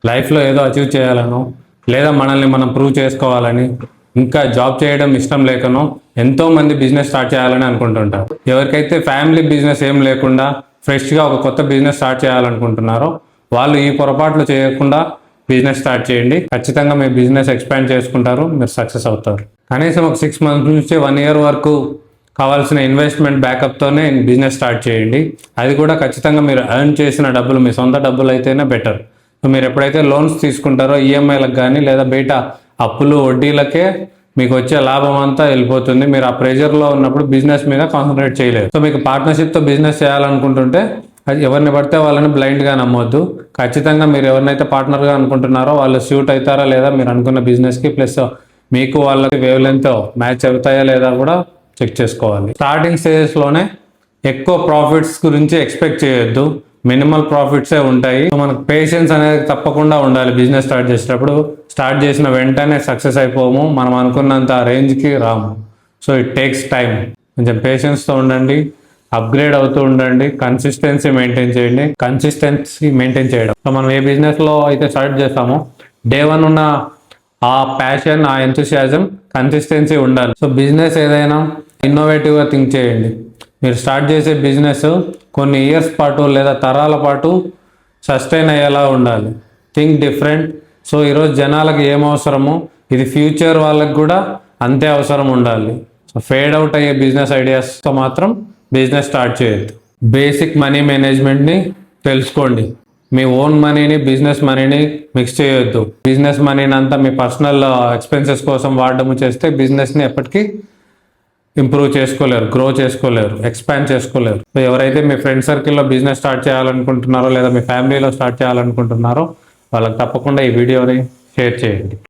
లైఫ్లో ఏదో అచీవ్ చేయాలనో లేదా మనల్ని మనం ప్రూవ్ చేసుకోవాలని ఇంకా జాబ్ చేయడం ఇష్టం లేకనో ఎంతోమంది బిజినెస్ స్టార్ట్ చేయాలని అనుకుంటుంటారు. ఎవరికైతే ఫ్యామిలీ బిజినెస్ ఏం లేకుండా ఫ్రెష్గా ఒక కొత్త బిజినెస్ స్టార్ట్ చేయాలనుకుంటున్నారో వాళ్ళు ఈ పొరపాట్లు చేయకుండా బిజినెస్ స్టార్ట్ చేయండి. ఖచ్చితంగా మీ బిజినెస్ ఎక్స్పాండ్ చేసుకుంటారు, మీరు సక్సెస్ అవుతారు. కనీసం ఒక 6 months నుంచి 1 year వరకు కావాల్సిన ఇన్వెస్ట్మెంట్ బ్యాకప్తోనే బిజినెస్ స్టార్ట్ చేయండి. అది కూడా ఖచ్చితంగా మీరు ఎర్న్ చేసిన డబ్బులు, మీ సొంత డబ్బులు అయితేనే బెటర్. సో మీరు ఎప్పుడైతే లోన్స్ తీసుకుంటారో ఈఎంఐలకు కానీ లేదా బయట అప్పులు వడ్డీలకే మీకు వచ్చే లాభం అంతా వెళ్ళిపోతుంది. మీరు ఆ ప్రెషర్లో ఉన్నప్పుడు బిజినెస్ మీద కాన్సన్ట్రేట్ చేయలేరు. సో మీకు పార్ట్నర్షిప్తో బిజినెస్ చేయాలనుకుంటుంటే అది ఎవరిని పడితే వాళ్ళని బ్లైండ్గా నమ్మొద్దు. ఖచ్చితంగా మీరు ఎవరినైతే పార్ట్నర్గా అనుకుంటున్నారో వాళ్ళు సూట్ అవుతారా లేదా మీరు అనుకున్న బిజినెస్కి, ప్లస్ మీకు వాళ్ళకి వేవ్ లెంత్ మ్యాచ్ అవుతాయా లేదా కూడా చెక్ చేసుకోవాలి. స్టార్టింగ్ స్టేజెస్లోనే ఎక్కువ ప్రాఫిట్స్ గురించి ఎక్స్పెక్ట్ చేయొద్దు, మినిమల్ ప్రాఫిట్సే ఉంటాయి. సో మనకు పేషెన్స్ అనేది తప్పకుండా ఉండాలి. బిజినెస్ స్టార్ట్ చేసేటప్పుడు స్టార్ట్ చేసిన వెంటనే సక్సెస్ అయిపోము, మనం అనుకున్నంత రేంజ్కి రాము. So it takes time. కొంచెం పేషెన్స్తో ఉండండి, అప్గ్రేడ్ అవుతూ ఉండండి, కన్సిస్టెన్సీ మెయింటైన్ చేయండి. కన్సిస్టెన్సీ మెయింటైన్ చేయడం, సో మనం ఏ బిజినెస్లో అయితే స్టార్ట్ చేస్తామో డే 1 ఉన్న ఆ ప్యాషన్, ఆ ఎంతూసియాజం, కన్సిస్టెన్సీ ఉండాలి. సో బిజినెస్ ఏదైనా ఇన్నోవేటివ్గా థింక్ చేయండి. మీరు స్టార్ట్ చేసే బిజినెస్ కొన్ని ఇయర్స్ పాటు లేదా తరాల పాటు సస్టైన్ అయ్యేలా ఉండాలి. Think different. సో ఈరోజు జనాలకు ఏం అవసరమో ఇది ఫ్యూచర్ వాళ్ళకి కూడా అంతే అవసరం ఉండాలి. సో ఫేడ్ అవుట్ అయ్యే బిజినెస్ ఐడియాస్తో మాత్రం బిజినెస్ స్టార్ట్ చేయొద్దు. బేసిక్ మనీ మేనేజ్మెంట్ని తెలుసుకోండి. మీ ఓన్ మనీని, బిజినెస్ మనీని మిక్స్ చేయొద్దు. బిజినెస్ మనీని అంతా మీ పర్సనల్ ఎక్స్పెన్సెస్ కోసం వాడడం చేస్తే బిజినెస్ని ఎప్పటికీ ఇంప్రూవ్ చేసుకోలేరు, గ్రో చేసుకోలేరు, ఎక్స్పాండ్ చేసుకోలేరు. సో ఎవరైతే మీ ఫ్రెండ్ సర్కిల్లో బిజినెస్ స్టార్ట్ చేయాలనుకుంటున్నారో లేదా మీ ఫ్యామిలీలో స్టార్ట్ చేయాలనుకుంటున్నారో వాళ్ళకి తప్పకుండా ఈ వీడియోని షేర్ చేయండి.